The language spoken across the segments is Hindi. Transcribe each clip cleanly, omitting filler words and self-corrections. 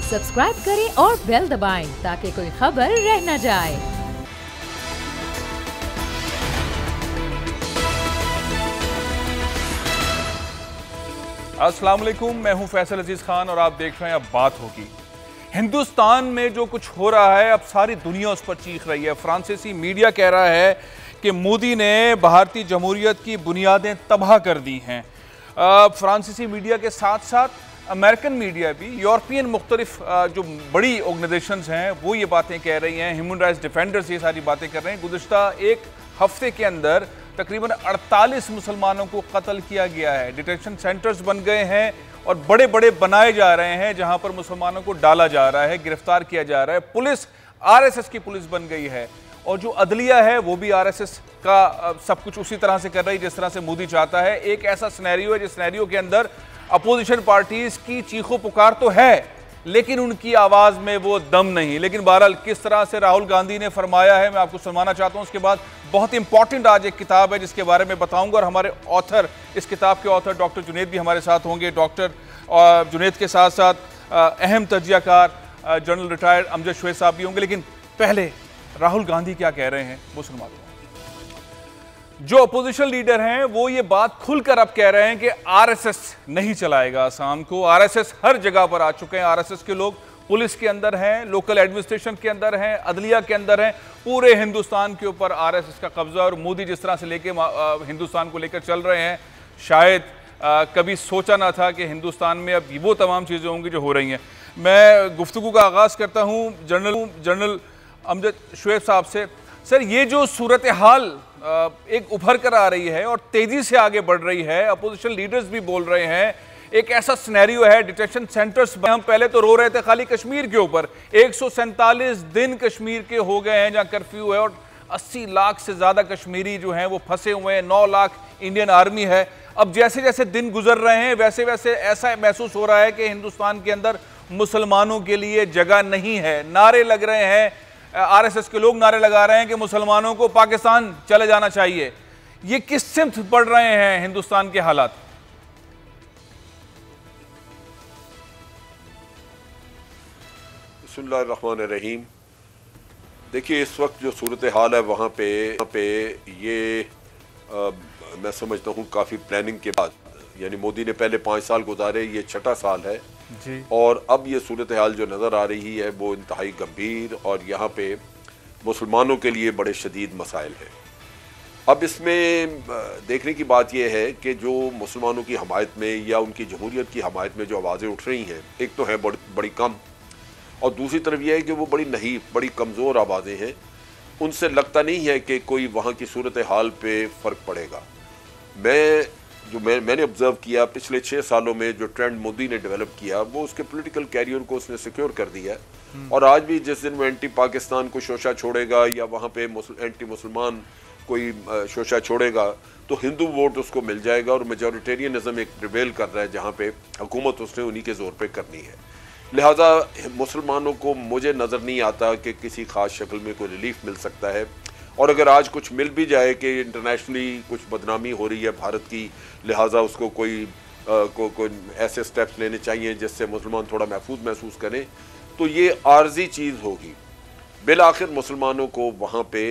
सब्सक्राइब करें और बेल दबाएं ताकि कोई खबर रह न जाए। अस्सलाम वालेकुम, मैं हूं फैसल अजीज खान और आप देख रहे हैं अब बात होगी। हिंदुस्तान में जो कुछ हो रहा है अब सारी दुनिया उस पर चीख रही है। फ्रांसीसी मीडिया कह रहा है कि मोदी ने भारतीय जमहूरियत की बुनियादें तबाह कर दी हैं। फ्रांसीसी मीडिया के साथ साथ अमेरिकन मीडिया भी, यूरोपियन मुख्तलिफ जो बड़ी ऑर्गेनाइजेशंस हैं वो ये बातें कह रही हैं। ह्यूमन राइट्स डिफेंडर्स ये सारी बातें कर रहे हैं। गुज़िश्ता एक हफ्ते के अंदर तकरीबन 48 मुसलमानों को कत्ल किया गया है। डिटेंशन सेंटर्स बन गए हैं और बड़े बड़े बनाए जा रहे हैं जहां पर मुसलमानों को डाला जा रहा है, गिरफ्तार किया जा रहा है। पुलिस आरएसएस की पुलिस बन गई है और जो अदलिया है वो भी आरएसएस का सब कुछ उसी तरह से कर रही है जिस तरह से मोदी चाहता है। एक ऐसा सिनेरियो है जिस सिनेरियो के अंदर अपोजिशन पार्टीज की चीखों पुकार तो है लेकिन उनकी आवाज में वो दम नहीं। लेकिन बहरहाल किस तरह से राहुल गांधी ने फरमाया है मैं आपको सुनवाना चाहता हूं। उसके बाद बहुत इंपॉर्टेंट आज एक किताब है जिसके बारे में बताऊंगा और हमारे ऑथर, इस किताब के ऑथर डॉक्टर जुनेद भी हमारे साथ होंगे। डॉक्टर जुनेद के साथ साथ अहम तजियाकार जनरल रिटायर्ड अमजद शुएब साहब भी होंगे। लेकिन पहले राहुल गांधी क्या कह रहे हैं वो सुनवा दूंगा। जो अपोजिशन लीडर हैं वो ये बात खुलकर अब कह रहे हैं कि आरएसएस नहीं चलाएगा असम को। आरएसएस हर जगह पर आ चुके हैं। आरएसएस के लोग पुलिस के अंदर हैं, लोकल एडमिनिस्ट्रेशन के अंदर हैं, अदलिया के अंदर हैं। पूरे हिंदुस्तान के ऊपर आरएसएस का कब्जा। और मोदी जिस तरह से लेके हिंदुस्तान को लेकर चल रहे हैं, शायद कभी सोचा ना था कि हिंदुस्तान में अब वो तमाम चीज़ें होंगी जो हो रही हैं। मैं गुफ्तगू का आगाज़ करता हूँ जनरल अमजद शुएब साहब से। सर, ये जो सूरत हाल एक उभर कर आ रही है और तेजी से आगे बढ़ रही है, अपोजिशन लीडर्स भी बोल रहे हैं, एक ऐसा सिनेरियो है डिटेंशन सेंटर्स। हम पहले तो रो रहे थे खाली कश्मीर के ऊपर, 147 दिन कश्मीर के हो गए हैं जहां कर्फ्यू है और 80 लाख से ज्यादा कश्मीरी जो हैं वो फंसे हुए हैं। 9 लाख इंडियन आर्मी है। अब जैसे जैसे दिन गुजर रहे हैं वैसे वैसे ऐसा महसूस हो रहा है कि हिंदुस्तान के अंदर मुसलमानों के लिए जगह नहीं है। नारे लग रहे हैं, आरएसएस के लोग नारे लगा रहे हैं कि मुसलमानों को पाकिस्तान चले जाना चाहिए। ये किस सिमत बढ़ रहे हैं हिंदुस्तान के हालात? बिस्मिल्लाहिर्रहमानिर्रहीम। देखिए, इस वक्त जो सूरत हाल है वहाँ पे ये मैं समझता हूँ काफ़ी प्लानिंग के बाद, यानी मोदी ने पहले 5 साल गुजारे, ये 6ठा साल है जी। और अब ये सूरत हाल जो नज़र आ रही है वो इंतहाई गंभीर और यहाँ पे मुसलमानों के लिए बड़े शदीद मसाइल हैं। अब इसमें देखने की बात यह है कि जो मुसलमानों की हमायत में या उनकी जमहूरियत की हमायत में जो आवाज़ें उठ रही हैं, एक तो है बड़ी कम और दूसरी तरफ यह है कि वो बड़ी नहीफ, बड़ी कमज़ोर आवाज़ें हैं। उनसे लगता नहीं है कि कोई वहाँ की सूरत हाल पे फ़र्क पड़ेगा। मैंने ऑब्जर्व किया पिछले 6 सालों में जो ट्रेंड मोदी ने डेवलप किया वो उसके पॉलिटिकल कैरियर को उसने सिक्योर कर दिया है। और आज भी जिस दिन वो एंटी पाकिस्तान को शोशा छोड़ेगा या वहाँ पे एंटी मुसलमान कोई शोशा छोड़ेगा तो हिंदू वोट उसको मिल जाएगा और मेजॉरिटेरियनिज्म एक प्रिवेल कर रहा है जहाँ पे हुकूमत उसने उन्हीं के जोर पे करनी है। लिहाजा मुसलमानों को मुझे नज़र नहीं आता कि किसी ख़ास शक्ल में कोई रिलीफ मिल सकता है। और अगर आज कुछ मिल भी जाए कि इंटरनेशनली कुछ बदनामी हो रही है भारत की, लिहाजा उसको कोई ऐसे स्टेप्स लेने चाहिए जिससे मुसलमान थोड़ा महफूज महसूस करें, तो ये आर्जी चीज़ होगी। बिल आखिर मुसलमानों को वहाँ पे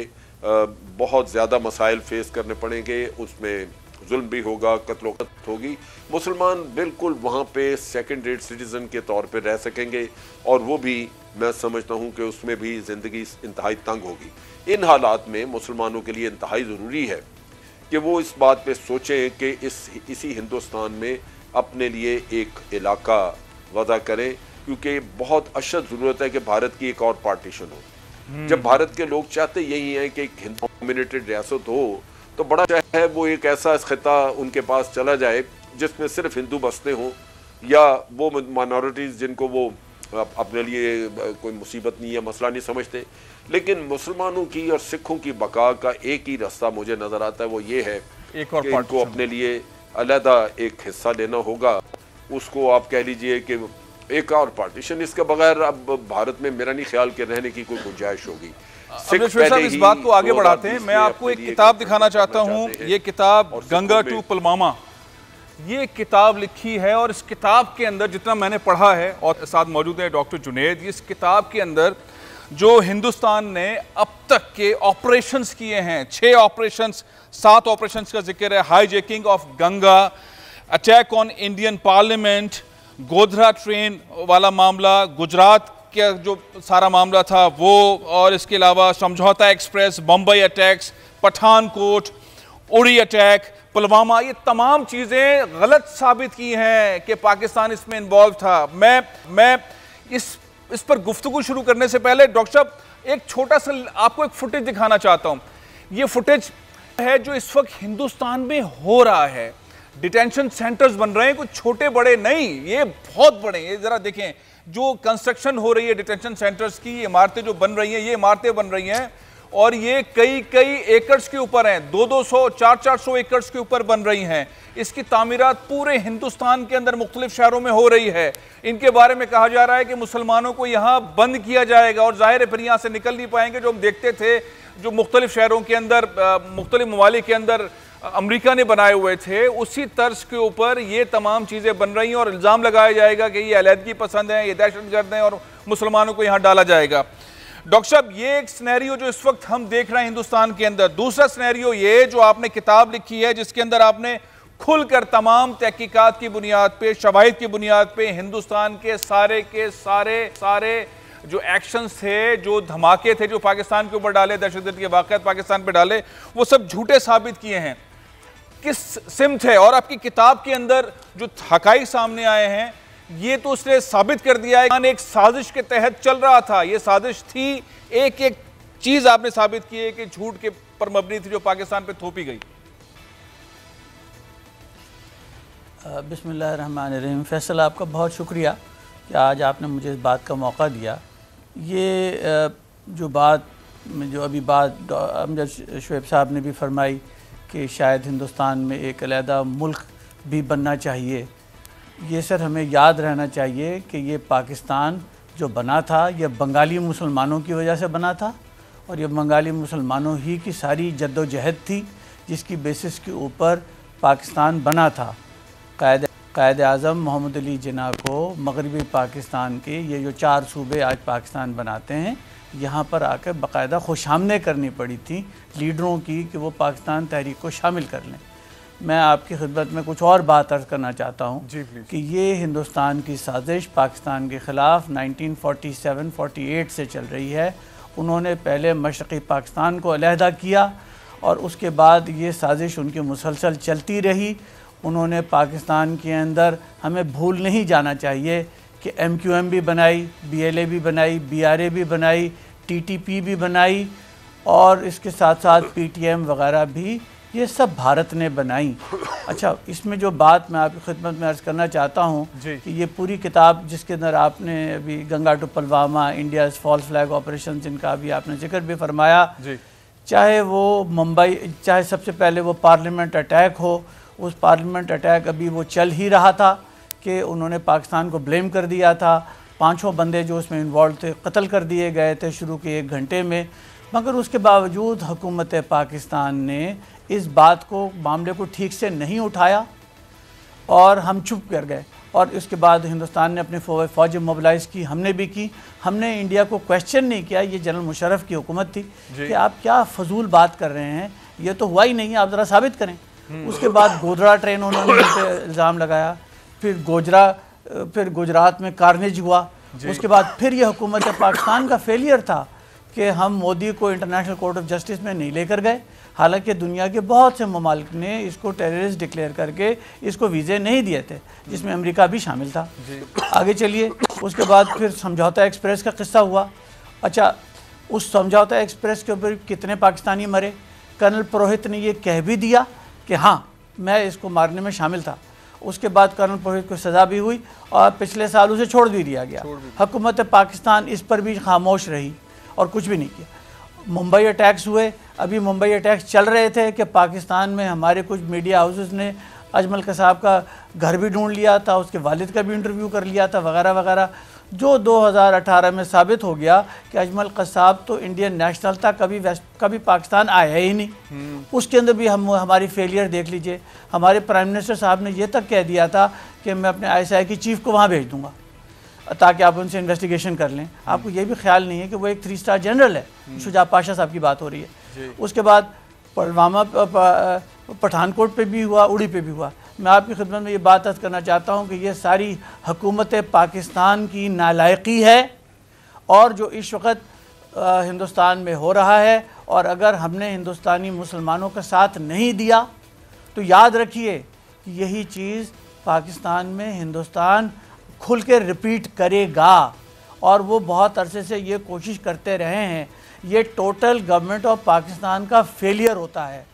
बहुत ज़्यादा मसाइल फेस करने पड़ेंगे, उसमें जुल्म भी होगा, कत्ल होगी। मुसलमान बिल्कुल वहाँ पे सेकंड रेट सिटीज़न के तौर पे रह सकेंगे और वो भी मैं समझता हूँ कि उसमें भी ज़िंदगी इंतहाई तंग होगी। इन हालात में मुसलमानों के लिए इंतहाई ज़रूरी है कि वो इस बात पे सोचें कि इसी हिंदुस्तान में अपने लिए एक इलाका वज़ा करें, क्योंकि बहुत अशद ज़रूरत है कि भारत की एक और पार्टीशन हो। जब भारत के लोग चाहते यही हैं कि एक हिंदू डोमिनेटेड रियासत हो तो बड़ा चाहे वो एक ऐसा खिता उनके पास चला जाए जिसमें सिर्फ हिंदू बसते हों या वो माइनॉरिटीज़ जिनको वो अपने लिए कोई मुसीबत नहीं या मसला नहीं समझते। लेकिन मुसलमानों की और सिखों की बका का एक ही रास्ता मुझे नज़र आता है, वो ये है कि इनको अपने लिए अलहदा एक हिस्सा लेना होगा। उसको आप कह लीजिए कि एक और पार्टीशन, इसके बगैर अब भारत में मेरा नहीं ख्याल के रहने की कोई गुंजाइश होगी। इस बात को आगे बढ़ाते हैं। मैं आपको एक किताब दिखाना चाहता हूँ। ये किताब गंगा टू पुलवामा, ये किताब लिखी है और इस किताब के अंदर जितना मैंने पढ़ा है, और साथ मौजूद है डॉक्टर जुनेद, इस किताब के अंदर जो हिंदुस्तान ने अब तक के ऑपरेशंस किए हैं, 6 ऑपरेशंस, 7 ऑपरेशंस का जिक्र है। Hijacking of Ganga, attack on Indian parliament, Godhra train वाला मामला, गुजरात का जो सारा मामला था वो, और इसके अलावा समझौता एक्सप्रेस, बम्बई अटैक्स, पठानकोट, उड़ी अटैक, पुलवामा, ये तमाम चीज़ें गलत साबित की हैं कि पाकिस्तान इसमें इन्वॉल्व था। मैं इस पर गुफ्तगू शुरू करने से पहले डॉक्टर साहब एक छोटा सा आपको एक फुटेज दिखाना चाहता हूँ। ये फुटेज है जो इस वक्त हिंदुस्तान में हो रहा है। डिटेंशन सेंटर्स बन रहे हैं, कुछ छोटे बड़े नहीं, ये बहुत बड़े। ये जरा देखें जो कंस्ट्रक्शन हो रही है डिटेंशन सेंटर्स की, इमारतें जो बन रही हैं, ये इमारतें बन रही हैं और ये कई एकड़्स के ऊपर हैं, 200-200, 400-400 एकड़्स के ऊपर बन रही हैं। इसकी तामीरात पूरे हिंदुस्तान के अंदर मुख्तलिफ शहरों में हो रही है। इनके बारे में कहा जा रहा है कि मुसलमानों को यहाँ बंद किया जाएगा और जाहिर है फिर यहाँ से निकल नहीं पाएंगे। जो हम देखते थे, जो मुख्तलिफ शहरों के अंदर, मुख्तलिफ ममालिक के अंदर अमेरिका ने बनाए हुए थे, उसी तर्ज के ऊपर ये तमाम चीज़ें बन रही हैं और इल्ज़ाम लगाया जाएगा कि ये अलहदगी पसंद हैं, ये दहशतगर्द हैं और मुसलमानों को यहाँ डाला जाएगा। डॉक्टर साहब, ये एक सिनेरियो जो इस वक्त हम देख रहे हैं हिंदुस्तान के अंदर। दूसरा सिनेरियो ये जो आपने किताब लिखी है जिसके अंदर आपने खुलकर तमाम तहकीकात की बुनियाद पे, शवाहिद की बुनियाद पे हिंदुस्तान के सारे जो एक्शंस थे, जो धमाके थे जो पाकिस्तान के ऊपर डाले, दहशतगर्द के वाक़यात पाकिस्तान पे डाले, वो सब झूठे साबित किए हैं। किस सिमत है? और आपकी किताब के अंदर जो हक़ाइक़ सामने आए हैं ये तो उसने साबित कर दिया है कि एक साजिश के तहत चल रहा था। ये साजिश थी, एक चीज़ आपने साबित की है कि झूठ के पर मबनी थी जो पाकिस्तान पे थोपी गई। बिस्मिल्लाहिर्रहमानिर्रहीम। फैसल, आपका बहुत शुक्रिया कि आज आपने मुझे इस बात का मौका दिया। ये जो अभी बात अमजद शुएब साहब ने भी फरमाई कि शायद हिंदुस्तान में एक अलहदा मुल्क भी बनना चाहिए, ये सर हमें याद रहना चाहिए कि ये पाकिस्तान जो बना था ये बंगाली मुसलमानों की वजह से बना था और ये बंगाली मुसलमानों ही की सारी जद्दोजहद थी जिसकी बेसिस के ऊपर पाकिस्तान बना था। कायद आज़म मोहम्मद अली जिन्ना को मगरबी पाकिस्तान के ये जो 4 सूबे आज पाकिस्तान बनाते हैं, यहाँ पर आकर बाकायदा खुशामदे करनी पड़ी थी लीडरों की कि वो पाकिस्तान तहरीक को शामिल कर लें। मैं आपकी खिदमत में कुछ और बात अर्ज़ करना चाहता हूँ कि ये हिंदुस्तान की साजिश पाकिस्तान के ख़िलाफ़ 1947-48 से चल रही है। उन्होंने पहले मशरक़ी पाकिस्तान को अलहदा किया और उसके बाद ये साजिश उनकी मुसलसल चलती रही। उन्होंने पाकिस्तान के अंदर, हमें भूल नहीं जाना चाहिए कि MQM भी बनाई, BLA भी बनाई, BRA भी बनाई, TTP भी बनाई और इसके साथ साथ PTM वगैरह भी, ये सब भारत ने बनाई। अच्छा, इसमें जो बात मैं आपकी खिदमत में अर्ज़ करना चाहता हूँ कि ये पूरी किताब जिसके अंदर आपने अभी Ganga to Pulwama, India false flag operation, जिनका भी आपने जिक्र भी फरमाया, चाहे वो मुंबई, चाहे सबसे पहले वो पार्लियामेंट अटैक हो, उस पार्लियामेंट अटैक अभी वो चल ही रहा था कि उन्होंने पाकिस्तान को ब्लेम कर दिया था। 5 बंदे जो उसमें इन्वॉल्व थे कत्ल कर दिए गए थे शुरू के 1 घंटे में, मगर उसके बावजूद हुकूमत पाकिस्तान ने इस बात को, मामले को ठीक से नहीं उठाया और हम चुप कर गए। और उसके बाद हिंदुस्तान ने अपनी फ़ौज मोबिलाइज़ की, हमने भी की। हमने इंडिया को क्वेश्चन नहीं किया, ये जनरल मुशर्रफ की हुकूमत थी कि आप क्या फजूल बात कर रहे हैं, ये तो हुआ ही नहीं, आप ज़रा साबित करें। उसके बाद गोधरा ट्रेन उन्होंने उन पर इल्ज़ाम लगाया, फिर गुजरात में कार्नेज हुआ। उसके बाद फिर यह हुकूमत पाकिस्तान का फेलियर था कि हम मोदी को इंटरनेशनल कोर्ट ऑफ जस्टिस में नहीं लेकर गए, हालांकि दुनिया के बहुत से ममालिक ने इसको टेररिस्ट डिक्लेयर करके इसको वीज़े नहीं दिए थे, जिसमें अमेरिका भी शामिल था। आगे चलिए, उसके बाद फिर समझौता एक्सप्रेस का किस्सा हुआ। अच्छा, उस समझौता एक्सप्रेस के ऊपर कितने पाकिस्तानी मरे? कर्नल पुरोहित ने यह कह भी दिया कि हाँ, मैं इसको मारने में शामिल था। उसके बाद कर्नल पुरोहित को सज़ा भी हुई और पिछले साल उसे छोड़ भी दिया गया। हुकूमत पाकिस्तान इस पर भी खामोश रही और कुछ भी नहीं किया। मुंबई अटैक्स हुए, अभी मुंबई अटैक्स चल रहे थे कि पाकिस्तान में हमारे कुछ मीडिया हाउसेस ने अजमल कसाब का घर भी ढूंढ लिया था, उसके वालिद का भी इंटरव्यू कर लिया था वगैरह वगैरह। जो 2018 में साबित हो गया कि अजमल कसाब तो इंडियन नेशनल था, कभी पाकिस्तान आया ही नहीं। उसके अंदर भी हमारी फेलियर देख लीजिए। हमारे प्राइम मिनिस्टर साहब ने ये तक कह दिया था कि मैं अपने ISI की चीफ को वहाँ भेज दूँगा ताकि आप उनसे इन्वेस्टिगेशन कर लें। आपको ये भी ख्याल नहीं है कि वो एक 3 स्टार जनरल है। शुजा पाशा साहब की बात हो रही है। उसके बाद पुलवामा पठानकोट पे भी हुआ, उड़ी पे भी हुआ। मैं आपकी खिदमत में ये बात अर्ज़ करना चाहता हूँ कि ये सारी हुकूमत पाकिस्तान की नालायकी है और जो इस वक्त हिंदुस्तान में हो रहा है। और अगर हमने हिंदुस्तानी मुसलमानों का साथ नहीं दिया तो याद रखिए कि यही चीज़ पाकिस्तान में हिंदुस्तान खुल के रिपीट करेगा। और वो बहुत अरसे से ये कोशिश करते रहे हैं। ये टोटल गवर्नमेंट ऑफ पाकिस्तान का फेलियर होता है।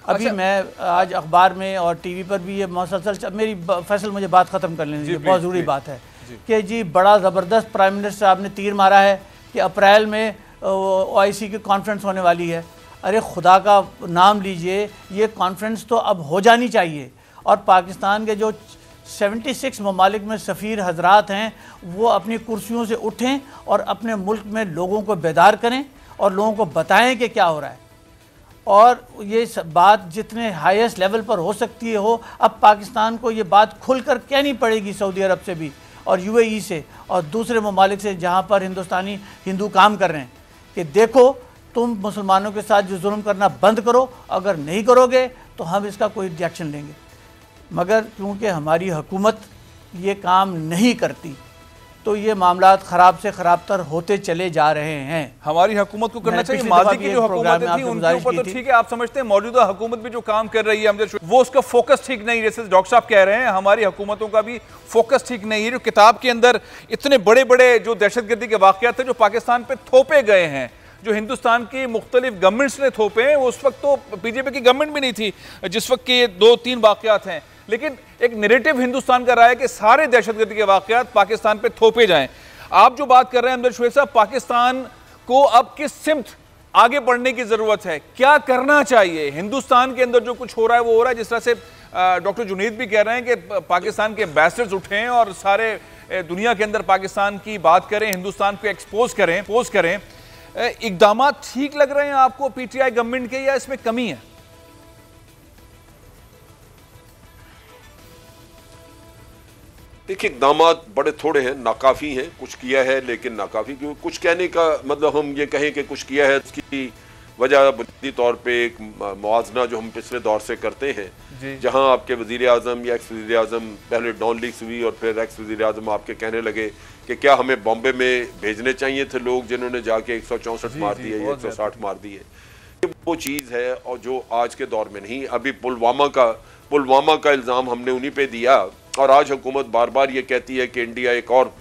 अभी मैं आज अखबार में और टीवी पर भी ये मुसलसल मेरी फैसल मुझे बात ख़त्म कर लेनी, बहुत ज़रूरी बात है कि जी बड़ा ज़बरदस्त प्राइम मिनिस्टर साहब ने तीर मारा है कि अप्रैल में OIC की कॉन्फ्रेंस होने वाली है। अरे खुदा का नाम लीजिए, ये कॉन्फ्रेंस तो अब हो जानी चाहिए। और पाकिस्तान के जो 76 ममालिक में सफ़ीर हजरात हैं वो अपनी कुर्सियों से उठें और अपने मुल्क में लोगों को बेदार करें और लोगों को बताएं कि क्या हो रहा है। और ये बात जितने हाईएस्ट लेवल पर हो सकती है हो। अब पाकिस्तान को ये बात खुलकर कहनी पड़ेगी सऊदी अरब से भी और UAE से और दूसरे ममालिक से जहाँ पर हिंदुस्तानी हिंदू काम कर रहे हैं कि देखो तुम मुसलमानों के साथ जो जुल्म करना बंद करो, अगर नहीं करोगे तो हम इसका कोई रिएक्शन लेंगे। मगर क्योंकि हमारी हुकूमत ये काम नहीं करती तो ये मामलात ख़राब से ख़राब तर होते चले जा रहे हैं। हमारी हुकूमत को करना चाहिए। माजी की जो हुकूमत थी उनके ऊपर तो ठीक है, आप समझते हैं मौजूदा हुकूमत भी जो काम कर रही है वो उसका फोकस ठीक नहीं। जैसे डॉक्टर साहब कह रहे हैं हमारी हुकूमतों का भी फोकस ठीक नहीं है। जो किताब के अंदर इतने बड़े बड़े जो दहशतगर्दी के वाक़यात थे जो पाकिस्तान पे थोपे गए हैं, जो हिंदुस्तान की मुख्तलिफ गवर्नमेंट्स ने थोपे हैं, उस वक्त तो PJP की गवर्नमेंट भी नहीं थी जिस वक्त के 2-3 वाक़यात हैं। लेकिन एक नैरेटिव हिंदुस्तान का रहा है कि सारे दहशतगर्दी के वाक़यात पाकिस्तान पे थोपे जाएं। आप जो बात कर रहे हैं अमजद शुएब साहब, पाकिस्तान को अब किस सिमत आगे बढ़ने की ज़रूरत है, क्या करना चाहिए? हिंदुस्तान के अंदर जो कुछ हो रहा है वो हो रहा है। जिस तरह से डॉक्टर जुनैद भी कह रहे हैं कि पाकिस्तान के एम्बेसडर्स उठें और सारे दुनिया के अंदर पाकिस्तान की बात करें, हिंदुस्तान को एक्सपोज करें। इक़दाम ठीक लग रहे हैं आपको PTI गवर्नमेंट के या इसमें कमी है? देखिए, इक़दाम बड़े थोड़े हैं, नाकाफ़ी हैं। कुछ किया है लेकिन नाकाफ़ी। क्योंकि कुछ कहने का मतलब हम ये कहें कि कुछ किया है, उसकी वजह बुनियादी तौर पे एक मुआवजा जो हम पिछले दौर से करते हैं, जहां आपके वज़ीर आज़म या एक्स वज़ीर आज़म, पहले डॉन लीग्स हुई और फिर एक्स वज़ीर आज़म आपके कहने लगे कि क्या हमें बॉम्बे में भेजने चाहिए थे लोग जिन्होंने जाके 164 मार दिए या 160 मार दिए। वो चीज़ है और जो आज के दौर में नहीं। अभी पुलवामा का इल्ज़ाम हमने उन्हीं पे दिया और आज हुकूमत बार बार ये कहती है कि इंडिया एक और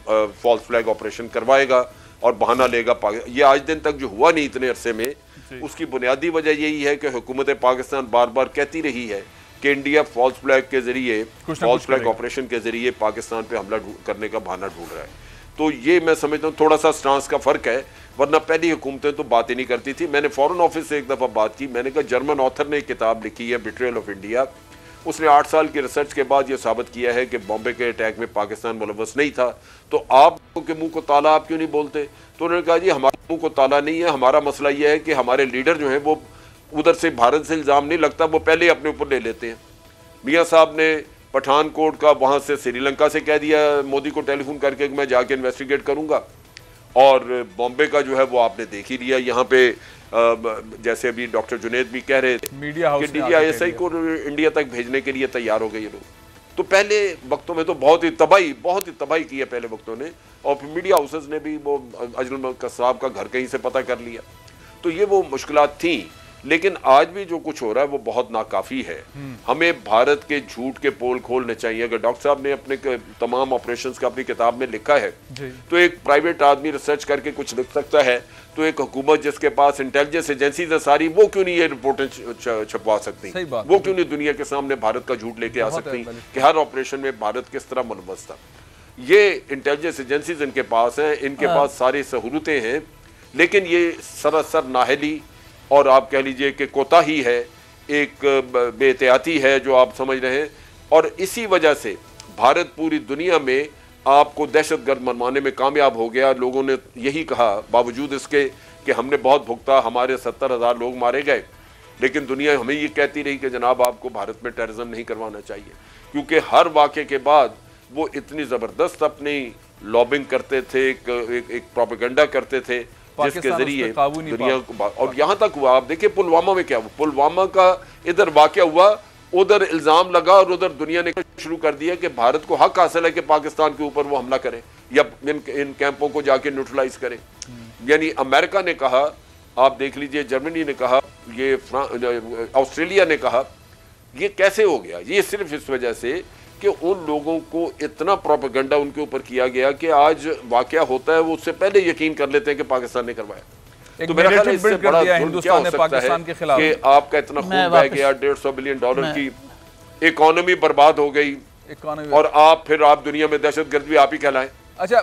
फॉल्स फ्लैग ऑपरेशन करवाएगा और बहाना लेगा। ये आज दिन तक जो हुआ नहीं इतने अरसे में, उसकी बुनियादी वजह यही है कि हुकूमत पाकिस्तान बार बार कहती रही है कि इंडिया फॉल्स फ्लैग ऑपरेशन के जरिए पाकिस्तान पे हमला करने का बहाना ढूंढ रहा है। तो ये मैं समझता हूँ थोड़ा सा स्टांस का फ़र्क है, वरना पहली हुकूमतें तो बात ही नहीं करती थी। मैंने फॉरेन ऑफिस से एक दफ़ा बात की, मैंने कहा जर्मन ऑथर ने एक किताब लिखी है बिट्रेयल ऑफ इंडिया। उसने 8 साल की रिसर्च के बाद ये साबित किया है कि बॉम्बे के अटैक में पाकिस्तान मुलव्वस नहीं था। तो आप के मुंह को ताला आप क्यों नहीं बोलते? तो उन्होंने कहा जी हमारे मुंह को ताला नहीं है, हमारा मसला ये है कि हमारे लीडर जो हैं वो उधर से भारत से इल्ज़ाम नहीं लगता, वो पहले ही अपने ऊपर ले लेते हैं। मियाँ साहब ने पठानकोट का वहाँ से श्रीलंका से कह दिया मोदी को टेलीफोन करके कि मैं जाके इन्वेस्टिगेट करूँगा, और बॉम्बे का जो है वो आपने देख ही लिया। यहाँ पे जैसे अभी डॉक्टर जुनैद भी कह रहे थे मीडिया हाउस कि DISI को इंडिया तक भेजने के लिए तैयार हो गए ये लोग। तो पहले वक्तों में तो बहुत ही तबाही की है पहले वक्तों ने, और फिर मीडिया हाउसेस ने भी वो अजमल कसाब का घर कहीं से पता कर लिया। तो ये वो मुश्किलात थी, लेकिन आज भी जो कुछ हो रहा है वो बहुत नाकाफी है। हमें भारत के झूठ के पोल खोलने चाहिए। अगर डॉक्टर साहब ने अपने तमाम ऑपरेशंस का अपनी किताब में लिखा है, तो एक प्राइवेट आदमी रिसर्च करके कुछ लिख सकता है, तो एक हुकूमत जिसके पास इंटेलिजेंस एजेंसीज है सारी, वो क्यों नहीं ये रिपोर्टें छपवा सकती? वो क्यों नहीं दुनिया के सामने भारत का झूठ लेके आ सकती कि हर ऑपरेशन में भारत किस तरह मुलव्वस था? ये इंटेलिजेंस एजेंसीज इनके पास हैं, इनके पास सारी सहूलतें हैं, लेकिन ये सरासर नाहली और आप कह लीजिए कि कोताही है, एक बेहतियाती है जो आप समझ रहे हैं। और इसी वजह से भारत पूरी दुनिया में आपको दहशतगर्द मनवाने में कामयाब हो गया। लोगों ने यही कहा, बावजूद इसके कि हमने बहुत भुगता, हमारे 70,000 लोग मारे गए, लेकिन दुनिया हमें ये कहती रही कि जनाब आपको भारत में टेररिज्म नहीं करवाना चाहिए, क्योंकि हर वाक़े के बाद वो इतनी ज़बरदस्त अपनी लॉबिंग करते थे, एक प्रोपेगेंडा करते थे जिसके जरिए दुनिया को, और यहाँ तक हुआ, आप देखिए पुलवामा में क्या हुआ, पुलवामा का इधर वाक़या हुआ, उधर इल्ज़ाम लगा और उधर दुनिया ने शुरू कर दिया कि भारत को हक हासिल है कि पाकिस्तान के ऊपर वो हमला करे या इन कैंपों को जाके न्यूट्रलाइज करे। यानी अमेरिका ने कहा, आप देख लीजिए, जर्मनी ने कहा, ये ऑस्ट्रेलिया ने कहा। ये कैसे हो गया? ये सिर्फ इस वजह से कि उन लोगों को इतना प्रोपेगेंडा उनके ऊपर किया गया कि आज वाकया होता है वो उससे पहले यकीन कर लेते हैं कि पाकिस्तान ने करवाया। तो मेरा ख्याल है इससे बड़ा जुल्म क्या हो सकता है कि आपका इतना खून बह गया, $150 बिलियन की इकोनॉमी बर्बाद हो गई, और आप दुनिया में दहशतगर्द भी आप ही कहलाएं। अच्छा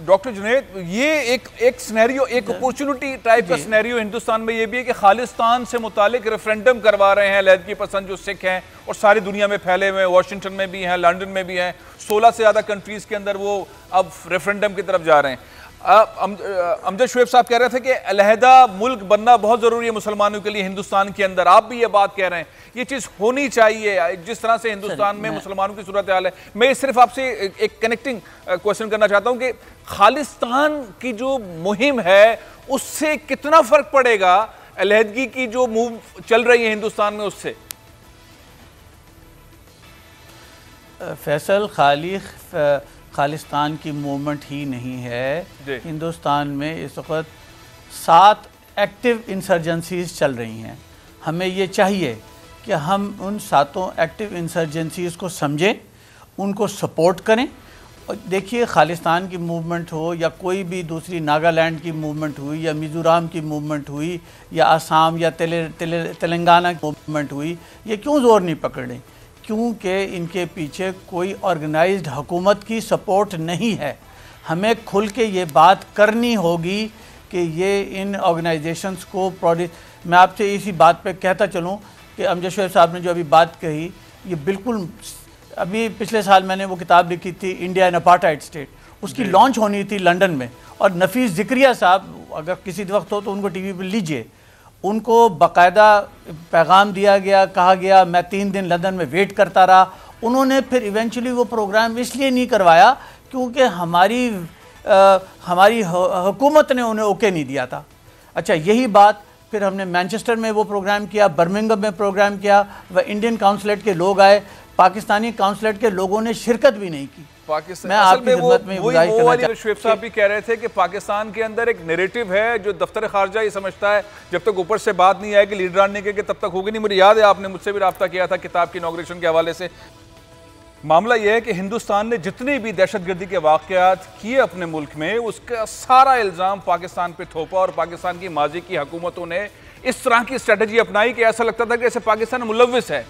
डॉक्टर जुनैद, ये एक सिनेरियो, एक अपॉर्चुनिटी टाइप का सिनेरियो हिंदुस्तान में ये भी है कि खालिस्तान से मुतालिक रेफरेंडम करवा रहे हैं अलहदगी पसंद जो सिख हैं और सारी दुनिया में फैले हुए, वॉशिंगटन में भी हैं, लंदन में भी हैं, 16 से ज़्यादा कंट्रीज़ के अंदर वो अब रेफरेंडम की तरफ जा रहे हैं। अमजद शुएब साहब कह रहे थे कि अलहदा मुल्क बनना बहुत ज़रूरी है मुसलमानों के लिए हिंदुस्तान के अंदर, आप भी ये बात कह रहे हैं, ये चीज़ होनी चाहिए जिस तरह से हिंदुस्तान में मुसलमानों की सूरत हाल है। मैं सिर्फ आपसे एक कनेक्टिंग क्वेश्चन करना चाहता हूं कि खालिस्तान की जो मुहिम है उससे कितना फ़र्क पड़ेगा अलहदगी की जो मूव चल रही है हिंदुस्तान में उससे? फैसल, खालिस्तान की मूवमेंट ही नहीं है, हिंदुस्तान में इस वक्त 7 एक्टिव इंसर्जेंसीज चल रही हैं। हमें ये चाहिए कि हम उन 7 एक्टिव इंसर्जेंसीज को समझें, उनको सपोर्ट करें। और देखिए, खालिस्तान की मूवमेंट हो या कोई भी दूसरी, नागालैंड की मूवमेंट हुई या मिज़ोरम की मूवमेंट हुई या असम या तेलंगाना की मूवमेंट हुई, ये क्यों ज़ोर नहीं पकड़ रही? क्योंकि इनके पीछे कोई ऑर्गेनाइज्ड हुकूमत की सपोर्ट नहीं है। हमें खुल के ये बात करनी होगी कि ये इन ऑर्गेनाइजेशंस को मैं आपसे इसी बात पे कहता चलूँ कि अमजद शुएब साहब ने जो अभी बात कही, ये बिल्कुल, अभी पिछले साल मैंने वो किताब लिखी थी इंडिया एन अपार्टाइड स्टेट, उसकी लॉन्च होनी थी लंदन में, और नफीस ज़िक्रिया साहब, अगर किसी वक्त हो तो उनको टीवी पर लीजिए, उनको बाकायदा पैगाम दिया गया, कहा गया, मैं 3 दिन लंदन में वेट करता रहा। उन्होंने फिर इवेंचुअली वो प्रोग्राम इसलिए नहीं करवाया क्योंकि हमारी हुकूमत ने उन्हें ओके नहीं दिया था। अच्छा, यही बात फिर हमने मैनचेस्टर में वो प्रोग्राम किया, बर्मिंघम में प्रोग्राम किया, वह इंडियन काउंसलेट के लोग आए, पाकिस्तानी काउंसलेट के लोगों ने शिरकत भी नहीं की। मैं आपकी खिदमत में गुजारिश करना चाहता हूं। शुएब साहब भी कह रहे थे कि पाकिस्तान के अंदर एक नैरेटिव है जो दफ्तर खारजा ये समझता है जब तक ऊपर से बात नहीं आएगी लीडरान ने के तब तक होगी नहीं। मुझे याद है आपने मुझसे भी रब्ता किया था किताब की इनॉग्रेशन के हवाले से। मामला यह है कि हिंदुस्तान ने जितने भी दहशतगर्दी के वाक़यात किए अपने मुल्क में, उसका सारा इल्ज़ाम पाकिस्तान पे थोपा और पाकिस्तान की माजी की हुकूमतों ने इस तरह की स्ट्रेटजी अपनाई कि ऐसा लगता था कि जैसे पाकिस्तान मुलव्विस है।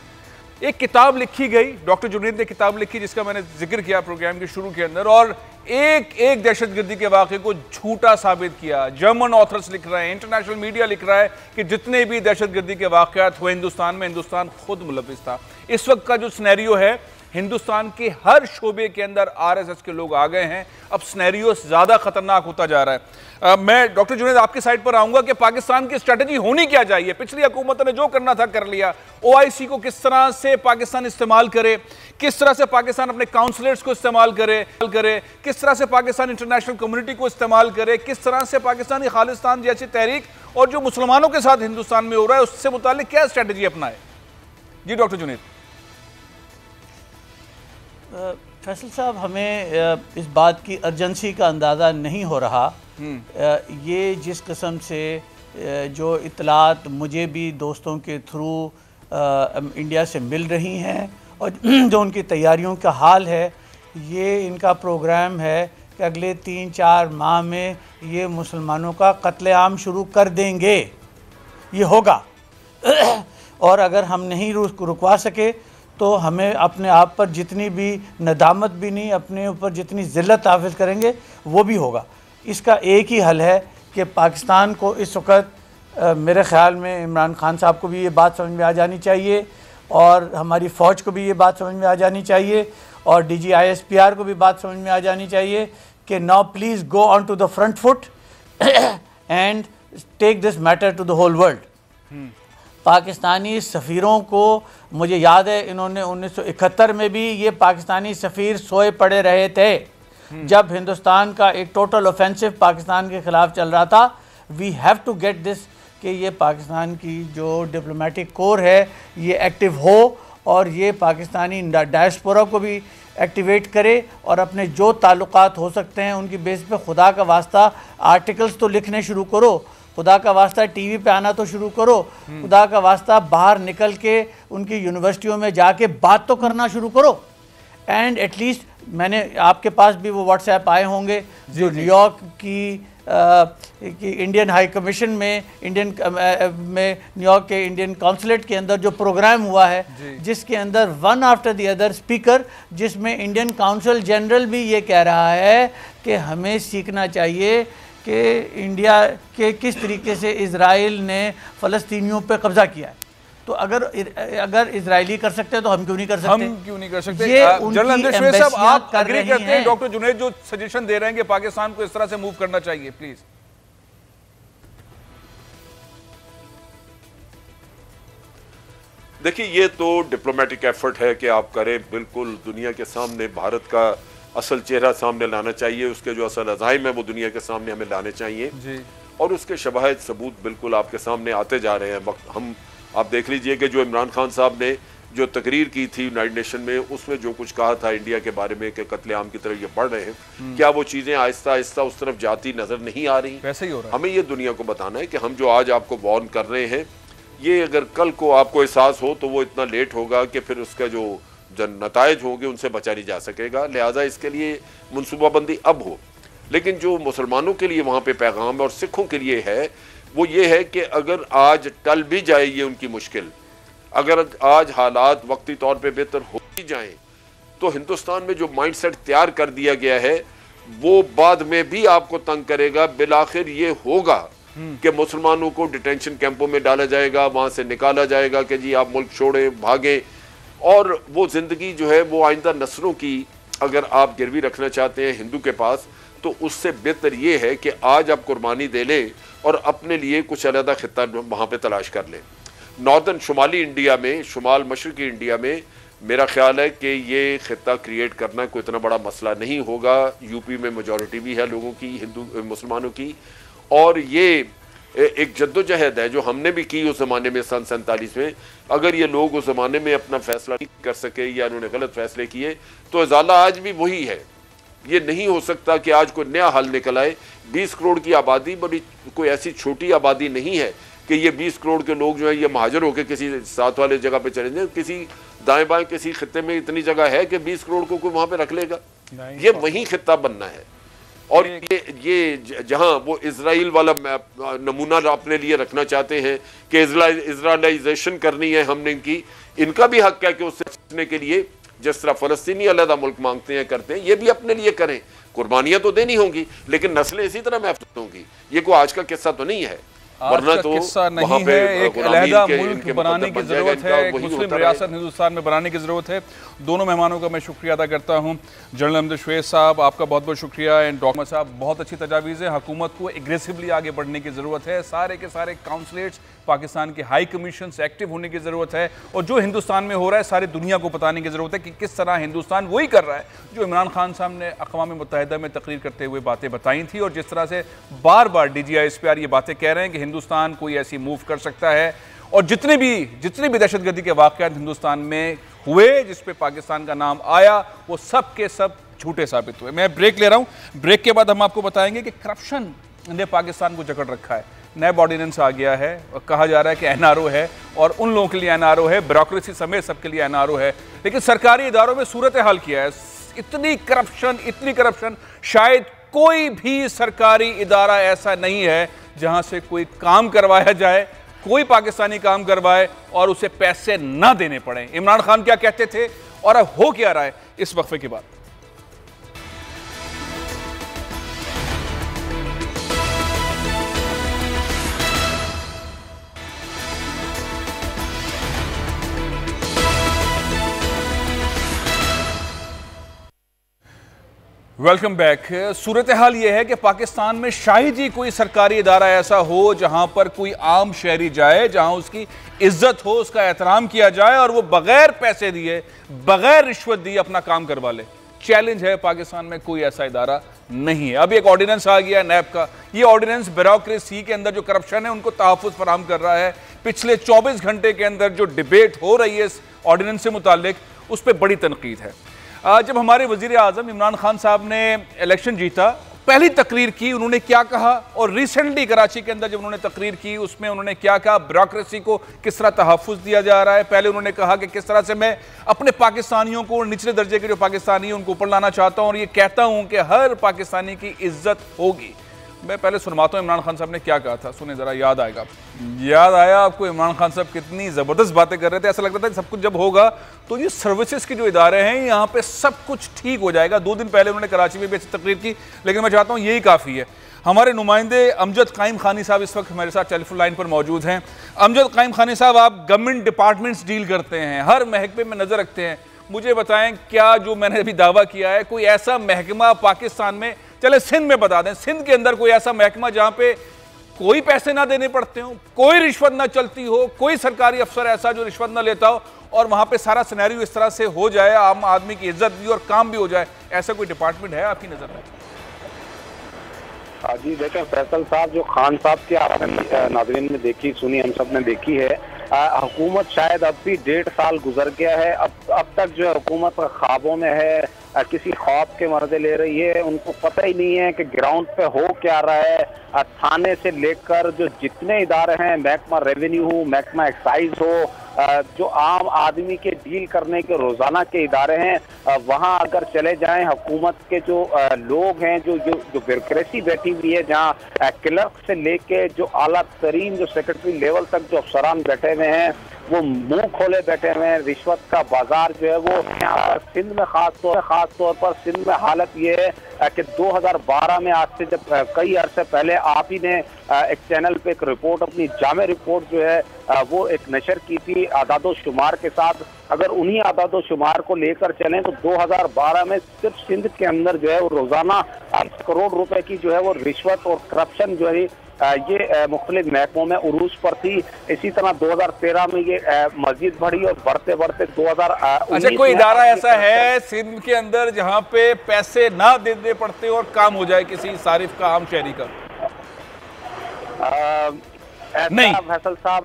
एक किताब लिखी गई, डॉक्टर जुनैद ने किताब लिखी जिसका मैंने जिक्र किया प्रोग्राम के शुरू के अंदर, और एक दहशतगर्दी के वाक़े को झूठा साबित किया। जर्मन ऑथर्स लिख रहे हैं, इंटरनेशनल मीडिया लिख रहा है कि जितने भी दहशतगर्दी के वाक़यात हुए हिंदुस्तान में, हिंदुस्तान खुद मुलव्विस था। इस वक्त का जो सिनेरियो है, हिंदुस्तान के हर शोबे के अंदर आरएसएस के लोग आ गए हैं। अब सिनेरियो ज़्यादा खतरनाक होता जा रहा है। मैं डॉक्टर जुनैद आपकी साइड पर आऊँगा कि पाकिस्तान की स्ट्रेटजी होनी क्या चाहिए? पिछली हुकूमत ने जो करना था कर लिया। OIC को किस तरह से पाकिस्तान इस्तेमाल करे, किस तरह से पाकिस्तान अपने काउंसलर्स को इस्तेमाल करे, किस तरह से पाकिस्तान इंटरनेशनल कम्युनिटी को इस्तेमाल करे, किस तरह से पाकिस्तानी खालिस्तान जैसी तहरीक और जो मुसलमानों के साथ हिंदुस्तान में हो रहा है उससे मुतालिक क्या स्ट्रेटजी अपनाए? जी डॉक्टर जुनैद। फैसल साहब, हमें इस बात की अर्जेंसी का अंदाज़ा नहीं हो रहा। ये जिस किस्म से जो इतलात मुझे भी दोस्तों के थ्रू इंडिया से मिल रही हैं और जो उनकी तैयारियों का हाल है, ये इनका प्रोग्राम है कि अगले 3-4 माह में ये मुसलमानों का कत्लेआम शुरू कर देंगे। ये होगा और अगर हम नहीं रुकवा सके तो हमें अपने आप पर जितनी भी नदामत भी नहीं, अपने ऊपर जितनी ज़िल्लत हाफ़िज़ करेंगे वो भी होगा। इसका एक ही हल है कि पाकिस्तान को इस वक्त मेरे ख़्याल में इमरान खान साहब को भी ये बात समझ में आ जानी चाहिए और हमारी फ़ौज को भी ये बात समझ में आ जानी चाहिए और DGISPR को भी बात समझ में आ जानी चाहिए कि now please go on to the front foot and take this matter to the whole world. Pakistani सफ़ीरों को मुझे याद है इन्होंने 1971 में भी ये पाकिस्तानी सफ़ीर सोए पड़े रहे थे जब हिंदुस्तान का एक टोटल ऑफेंसिव पाकिस्तान के ख़िलाफ़ चल रहा था। We have to get this कि ये पाकिस्तान की जो डिप्लोमेटिक कोर है ये एक्टिव हो और ये पाकिस्तानी डायस्पोरा को भी एक्टिवेट करे और अपने जो ताल्लुकात हो सकते हैं उनकी बेस पे खुदा का वास्ता आर्टिकल्स तो लिखने शुरू करो, खुदा का वास्ता टीवी पे आना तो शुरू करो, खुदा का वास्ता बाहर निकल के उनकी यूनिवर्सिटियों में जाके बात तो करना शुरू करो। एंड एटलीस्ट मैंने आपके पास भी वो व्हाट्सएप आए होंगे जो न्यूयॉर्क की इंडियन हाई कमीशन में न्यूयॉर्क के इंडियन कॉन्सुलेट के अंदर जो प्रोग्राम हुआ है जिसके अंदर one after the other speaker, जिसमें इंडियन काउंसिल जनरल भी ये कह रहा है कि हमें सीखना चाहिए कि इंडिया के किस तरीके से इजराइल ने फ़लस्तीनियों पे कब्ज़ा किया है। तो अगर इजरायली कर सकते हैं तो हम क्यों नहीं कर सकते? हम क्यों नहीं कर सकते? जनरल अमजद शुएब साहब, आप एग्री करते हैं डॉक्टर जुनैद जो सजेशन दे रहे हैं कि पाकिस्तान को इस तरह से मूव करना चाहिए? प्लीज। देखिए, ये तो डिप्लोमेटिक एफर्ट है कि आप करें, बिल्कुल दुनिया के सामने भारत का असल चेहरा सामने लाना चाहिए, उसके जो असल अज़ाइम है वो दुनिया के सामने हमें लाने चाहिए जी। और उसके शवाहिद सबूत बिल्कुल आपके सामने आते जा रहे हैं। आप देख लीजिए कि जो इमरान खान साहब ने जो तकरीर की थी यूनाइटेड नेशन में, उसमें जो कुछ कहा था इंडिया के बारे में कि कत्लेआम की तरफ ये बढ़ रहे हैं, क्या वो चीज़ें आहिस्ता आहिस्ता उस तरफ जाती नज़र नहीं आ रही? वैसे ही हो रहा है। हमें ये दुनिया को बताना है कि हम जो आज आपको वार्न कर रहे हैं, ये अगर कल को आपको एहसास हो तो वो इतना लेट होगा कि फिर उसका जो नताइज होंगे उनसे बचा नहीं जा सकेगा। लिहाजा इसके लिए मनसूबाबंदी अब हो। लेकिन जो मुसलमानों के लिए वहाँ पे पैगाम है और सिखों के लिए है वो ये है कि अगर आज टल भी जाए ये उनकी मुश्किल, अगर आज हालात वक्ती तौर पे बेहतर हो ही जाएं, तो हिंदुस्तान में जो माइंडसेट तैयार कर दिया गया है वो बाद में भी आपको तंग करेगा। बिलाखिर ये होगा कि मुसलमानों को डिटेंशन कैंपों में डाला जाएगा, वहाँ से निकाला जाएगा कि जी आप मुल्क छोड़ें, भागें, और वो ज़िंदगी जो है वो आइंदा नस्लों की अगर आप गिरवी रखना चाहते हैं हिंदू के पास, तो उससे बेहतर ये है कि आज आप कुर्बानी दे लें और अपने लिए कुछ अलग खिता वहाँ पे तलाश कर लें। नॉर्दर्न शुमाली इंडिया में, शुमाल मशरकी इंडिया में मेरा ख्याल है कि ये खिता क्रिएट करना कोई इतना बड़ा मसला नहीं होगा। यूपी में मेजॉरिटी भी है लोगों की, हिंदू मुसलमानों की, और ये एक जद्दोजहद है जो हमने भी की उस ज़माने में सन 47 में। अगर ये लोग उस ज़माने में अपना फैसला नहीं कर सके या उन्होंने गलत फैसले किए तो इजाला आज भी वही है। ये नहीं हो सकता कि आज कोई नया हल निकल आए। 20 करोड़ की आबादी बड़ी कोई ऐसी छोटी आबादी नहीं है कि ये 20 करोड़ के लोग जो है ये महाजर होकर किसी साथ वाले जगह पे चले जाए। किसी दाएं बाएं किसी खित्ते में इतनी जगह है कि 20 करोड़ को कोई वहाँ पे रख लेगा? ये वही खित्ता बनना है। और ये जहाँ वो इजराइल वाला नमूना अपने लिए रखना चाहते हैं कि इजराइलाइजेशन करनी है हमने इनका भी हक है कि उससे बचने के लिए जिस तरह फ़लस्तीनी अलग मुल्क मांगते हैं करते हैं, ये भी अपने लिए करें। कुर्बानियां तो देनी होंगी लेकिन नस्लें इसी तरह महफूज होंगी। ये कोई आज का किस्सा तो नहीं है, वरना तो किस्सा नहीं है। एक अलहदा मुल्क बनाने की जरूरत है, एक मुस्लिम रियासत हिंदुस्तान में बनाने की जरूरत है। दोनों मेहमानों का मैं शुक्रिया अदा करता हूं। जनरल अमजद शुएब साहब, आपका बहुत बहुत शुक्रिया। एंड डॉक्टर साहब, बहुत अच्छी तजावीज़ है। हुकूमत को एग्रेसिवली आगे बढ़ने की ज़रूरत है। सारे के सारे काउंसलेट्स, पाकिस्तान के हाई कमीशन से एक्टिव होने की ज़रूरत है। और जो हिंदुस्तान में हो रहा है सारी दुनिया को बताने की ज़रूरत है कि किस तरह हिंदुस्तान वही कर रहा है जो इमरान खान साहब ने अक़वाम मुत्तहिदा में तकरीर करते हुए बातें बताई थी, और जिस तरह से बार बार DGISPR ये बातें कह रहे हैं कि हिंदुस्तान कोई ऐसी मूव कर सकता है। और जितने भी दहशतगर्दी के वाक़यात हिंदुस्तान में हुए जिस पे पाकिस्तान का नाम आया, वो सब के सब झूठे साबित हुए। मैं ब्रेक ले रहा हूँ। ब्रेक के बाद हम आपको बताएंगे कि करप्शन ने पाकिस्तान को जकड़ रखा है। नैब ऑर्डिनेंस आ गया है और कहा जा रहा है कि NRO है, और उन लोगों के लिए NRO है, ब्यूरोक्रेसी समेत सबके लिए NRO है। लेकिन सरकारी इदारों में सूरत हाल किया है, इतनी करप्शन शायद कोई भी सरकारी इदारा ऐसा नहीं है जहां से कोई काम करवाया जाए, कोई पाकिस्तानी काम करवाए और उसे पैसे ना देने पड़े। इमरान खान क्या कहते थे और अब हो क्या रहा है, इस वक्फे के बाद। Welcome back. सूरत हाल ये है कि पाकिस्तान में शायद ही कोई सरकारी इदारा ऐसा हो जहां पर कोई आम शहरी जाए, जहां उसकी इज्जत हो, उसका एहतराम किया जाए और वो बगैर पैसे दिए, बगैर रिश्वत दिए अपना काम करवा ले। चैलेंज है, पाकिस्तान में कोई ऐसा इदारा नहीं है। अभी एक ऑर्डिनेंस आ गया नैब का। ये ऑर्डिनेंस ब्यूरोक्रेसी के अंदर जो करप्शन है उनको तहफ़्फ़ुज़ फराहम कर रहा है। पिछले 24 घंटे के अंदर जो डिबेट हो रही है इस ऑर्डिनेंस से मुतालिक, उस पर बड़ी तनकीद है। जब हमारे वज़ीर आज़म इमरान खान साहब ने इलेक्शन जीता, पहली तकरीर की, उन्होंने क्या कहा, और रिसेंटली कराची के अंदर जब उन्होंने तकरीर की उसमें उन्होंने क्या कहा, ब्यूरोक्रेसी को किस तरह तहफ़्फ़ुज़ दिया जा रहा है। पहले उन्होंने कहा कि किस तरह से मैं अपने पाकिस्तानियों को, निचले दर्जे के जो पाकिस्तानी हैं उनको ऊपर लाना चाहता हूँ और ये कहता हूँ कि हर पाकिस्तानी की इज्जत होगी। मैं पहले सुनवाता हूँ इमरान खान साहब ने क्या कहा था, सुने ज़रा, याद आएगा। याद आया आपको इमरान खान साहब कितनी ज़बरदस्त बातें कर रहे थे। ऐसा लगता था कि सब कुछ जब होगा तो ये सर्विसेज के जो इदारे हैं यहाँ पे सब कुछ ठीक हो जाएगा। 2 दिन पहले उन्होंने कराची में भी ऐसी तकरीर की, लेकिन मैं चाहता हूँ यही काफ़ी है। हमारे नुमाइंदे अमजद कायम खानी साहब इस वक्त हमारे साथ टेलीफोन लाइन पर मौजूद हैं। अमजद कायम खानी साहब, आप गवर्नमेंट डिपार्टमेंट्स डील करते हैं, हर महकमे में नज़र रखते हैं, मुझे बताएं क्या जो मैंने अभी दावा किया है, कोई ऐसा महकमा पाकिस्तान में, चले सिंध में बता दें, सिंध के अंदर कोई ऐसा महकमा जहां पे कोई पैसे ना देने पड़ते हो, कोई रिश्वत ना चलती हो, कोई सरकारी अफसर ऐसा जो रिश्वत ना लेता हो और वहां पे सारा सिनेरियो इस तरह से हो जाए, आम आदमी की इज्जत भी और काम भी हो जाए, ऐसा कोई डिपार्टमेंट है आपकी नजर में? जी देखें फैसल साहब, जो खान साहब की आपने नाज़रीन ने देखी सुनी, हम सब ने देखी है, हुकूमत शायद अब भी 1.5 साल गुजर गया है, अब तक जो है हुकूमत ख्वाबों में है, किसी ख्वाब के मर्ज़े ले रही है। उनको पता ही नहीं है कि ग्राउंड पे हो क्या रहा है। थाने से लेकर जो जितने इदारे हैं, महकमा रेवेन्यू हो, महकमा एक्साइज हो, जो आम आदमी के डील करने के रोज़ाना के इदारे हैं, वहाँ अगर चले जाएं, हुकूमत के जो लोग हैं, जो ब्यूरोक्रेसी बैठी हुई है, जहाँ क्लर्क से लेके जो आला तरीन जो सेक्रेटरी लेवल तक जो अफसरान बैठे हुए हैं, वो मुंह खोले बैठे हुए हैं। रिश्वत का बाजार जो है वो यहाँ पर सिंध में खास तौर पर सिंध में हालत ये है कि 2012 में, आज से जब कई अरसे पहले आप ही ने एक चैनल पे एक रिपोर्ट, अपनी जामे रिपोर्ट जो है वो एक नशर की थी आदादो शुमार के साथ। अगर उन्हीं आदादो शुमार को लेकर चलें तो 2012 में सिर्फ सिंध के अंदर जो है वो रोजाना 8 करोड़ रुपए की जो है वो रिश्वत और करप्शन जो है ये मुख्तलिफ महकमों में उरूज पर थी। इसी तरह 2013 में ये मजीद बढ़ी और बढ़ते बढ़ते 2019। अच्छा, कोई इदारा ऐसा है सिंध के अंदर जहां पे पैसे ना देने पड़ते और काम हो जाए किसी सारिफ का, आम शहरी का? नहीं फैसल साहब,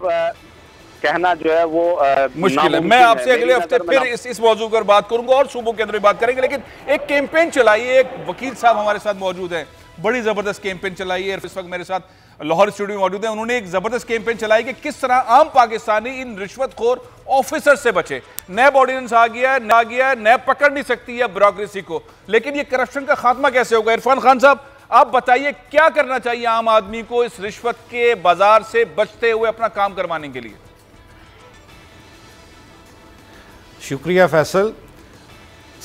कहना जो है वो मुश्किल है। मैं आपसे अगले हफ्ते फिर इस मौजूद पर बात करूंगा और सूबों के अंदर बात करेंगे। लेकिन एक कैंपेन चलाई है, एक वकील साहब हमारे साथ मौजूद है, बड़ी जबरदस्त कैंपेन चलाई है। इस वक्त मेरे साथ लाहौर स्टूडियो में मौजूद है। उन्होंने एक जबरदस्त कैंपेन चलाई कि किस तरह आम पाकिस्तानी इन रिश्वतखोर ऑफिसर से बचे। नैब ऑर्डिनेंस आ गया है, नैब पकड़ नहीं सकती है ब्यूरोक्रेसी को, लेकिन ये करप्शन का खात्मा कैसे होगा? इरफान खान साहब, आप बताइए क्या करना चाहिए आम आदमी को इस रिश्वत के बाजार से बचते हुए अपना काम करवाने के लिए? शुक्रिया फैसल।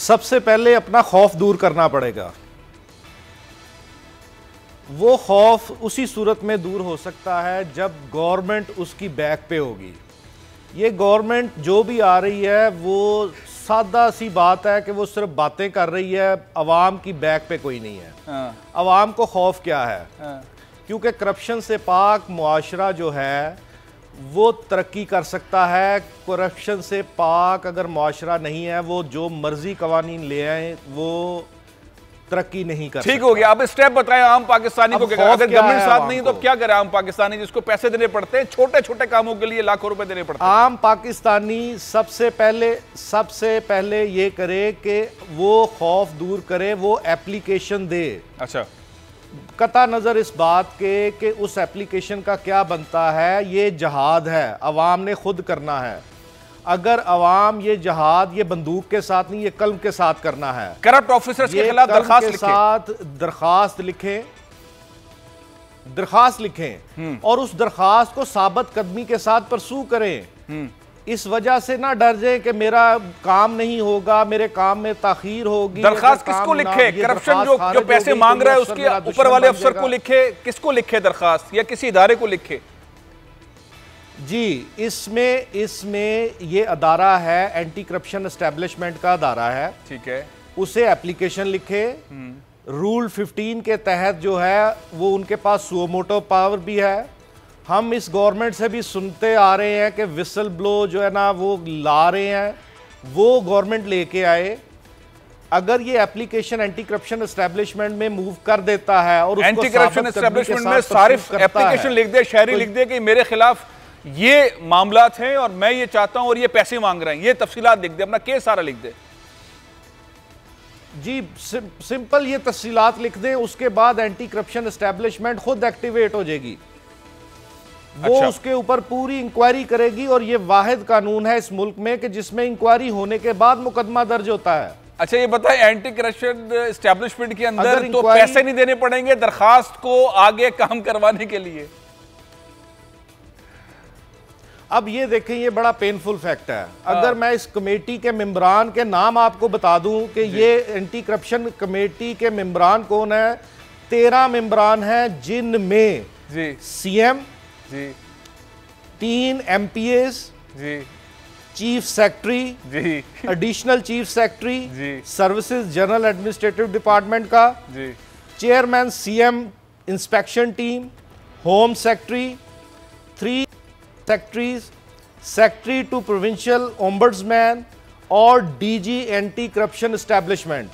सबसे पहले अपना खौफ दूर करना पड़ेगा। वो खौफ उसी सूरत में दूर हो सकता है जब गवर्नमेंट उसकी बैक पे होगी। ये गवर्नमेंट जो भी आ रही है वो सादा सी बात है कि वो सिर्फ बातें कर रही है, अवाम की बैक पे कोई नहीं है। अवाम को खौफ क्या है? क्योंकि करप्शन से पाक मुआशरा जो है वो तरक्की कर सकता है। करप्शन से पाक अगर मुआशरा नहीं है, वो जो मर्जी कवानीन ले आए वो तरक्की नहीं कर। ठीक हो गया, अब स्टेप बताएं आम पाकिस्तानी को। अगर गवर्नमेंट साथ नहीं तो क्या करे आम पाकिस्तानी, जिसको पैसे देने पड़ते हैं, छोटे छोटे कामों के लिए लाखों रुपए देने पड़ते हैं? आम पाकिस्तानी सबसे पहले ये करे कि वो खौफ दूर करे, वो एप्लीकेशन दे। अच्छा, कता नज़र इस बात के कि उस एप्लीकेशन का क्या बनता है, ये जहाद है, अवाम ने खुद करना है। अगर अवाम ये जहाद ये बंदूक के साथ नहीं, ये कलम के साथ करना है। करप्ट ऑफिसर्स के खिलाफ दरखास्त लिखें और उस दरखास्त को साबित कदमी के साथ परसू करें। इस वजह से ना डर जाए कि मेरा काम नहीं होगा, मेरे काम में ताखीर होगी। दरखास्त किसको लिखे? करप्शन जो पैसे मांग रहा है उसके ऊपर वाले अफसर को लिखे? किसको लिखे दरखास्त, या किसी इदारे को लिखे? जी, इसमें ये अदारा है, एंटी करप्शन एस्टेब्लिशमेंट का अदारा है। ठीक है, उसे एप्लीकेशन लिखे, रूल 15 के तहत जो है वो उनके पास सुओ मोटो पावर भी है। हम इस गवर्नमेंट से भी सुनते आ रहे हैं कि विसल ब्लो जो है ना वो ला रहे हैं, वो गवर्नमेंट लेके आए। अगर ये एप्लीकेशन एंटी करप्शन एस्टेब्लिशमेंट में मूव कर देता है और एंटी करप्शन एस्टेब्लिशमेंट में सिर्फ एप्लीकेशन लिख दे, शायरी लिख दे कि मेरे खिलाफ ये मामलात हैं और मैं ये चाहता हूं और ये पैसे मांग रहे हैं, ये तफसीलात लिख दे, अपना केस सारा लिख दे। जी सिंपल ये तफसीलात लिख दें, उसके बाद एंटी करप्शन एस्टेब्लिशमेंट खुद एक्टिवेट हो जाएगी। वो अच्छा। उसके ऊपर पूरी इंक्वायरी करेगी और ये वाहिद कानून है इस मुल्क में कि जिसमें इंक्वायरी होने के बाद मुकदमा दर्ज होता है। अच्छा ये बताएं, एंटी करप्शन एस्टेब्लिशमेंट के अंदर तो पैसे नहीं देने पड़ेंगे दरखास्त को आगे काम करवाने के लिए? अब ये देखें, ये बड़ा पेनफुल फैक्ट है। अगर मैं इस कमेटी के मेंबरान के नाम आपको बता दूं कि ये एंटी करप्शन कमेटी के मेंबरान कौन है, 13 मेंबरान हैं, जिनमें जी सीएम जी 3 MPAs जी चीफ सेक्रेटरी जी एडिशनल चीफ जी। Secretary services general administrative department का जी, chairman CM inspection team, home secretary, 3 secretaries, secretary to provincial ombudsman और डीजी एंटी करप्शन एस्टेब्लिशमेंट।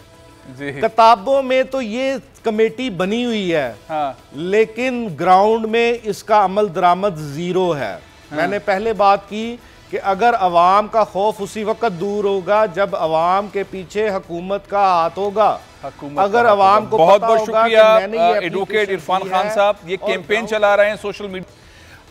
जी किताबों में तो ये कमेटी बनी हुई है, हाँ लेकिन ग्राउंड में इसका अमल दरामद जीरो है। मैंने पहले बात की कि अगर अवाम का खौफ उसी वक्त दूर होगा जब अवाम के पीछे हुकूमत का हाथ होगा। अगर अवाम को बहुत पता बहुत होगा कि शुक्रिया मैंने ये एडवोकेट एप्लीकेशन इरफान दी खान है साहब, ये और कैंपेन चला रहे हैं सोशल मीडिया।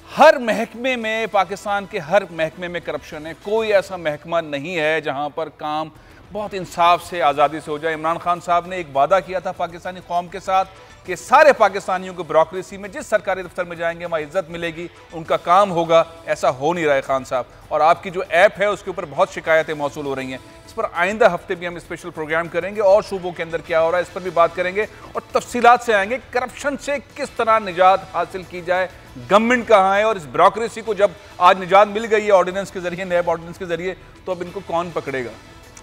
हर महकमे में, पाकिस्तान के हर महकमे में करप्शन है, कोई ऐसा महकमा नहीं है जहां पर काम बहुत इंसाफ से, आज़ादी से हो जाए। इमरान खान साहब ने एक वादा किया था पाकिस्तानी कौम के साथ कि सारे पाकिस्तानियों को ब्यूरोक्रेसी में जिस सरकारी दफ्तर में जाएंगे वहाँ इज्जत मिलेगी, उनका काम होगा। ऐसा हो नहीं रहा है खान साहब। और आपकी जो ऐप है उसके ऊपर बहुत शिकायतें मौसूल हो रही हैं। इस पर आइंदा हफ्ते भी हम स्पेशल प्रोग्राम करेंगे और सूबों के अंदर क्या हो रहा है इस पर भी बात करेंगे और तफसीलात से आएंगे। करप्शन से किस तरह निजात हासिल की जाए, गवर्नमेंट कहाँ है और इस ब्यूरोक्रेसी को जब आज निजात मिल गई है ऑर्डिनेंस के जरिए, नैब ऑर्डिनेंस के जरिए, तो अब इनको कौन पकड़ेगा।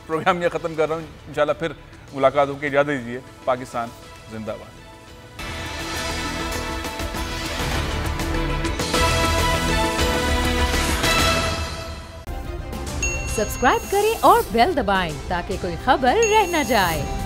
प्रोग्राम ये ख़त्म कर रहा हूँ, इंशाल्लाह फिर मुलाकात होकर इजाज़त दीजिए। पाकिस्तान जिंदाबाद। सब्सक्राइब करें और बेल दबाएं ताकि कोई खबर रह न जाए।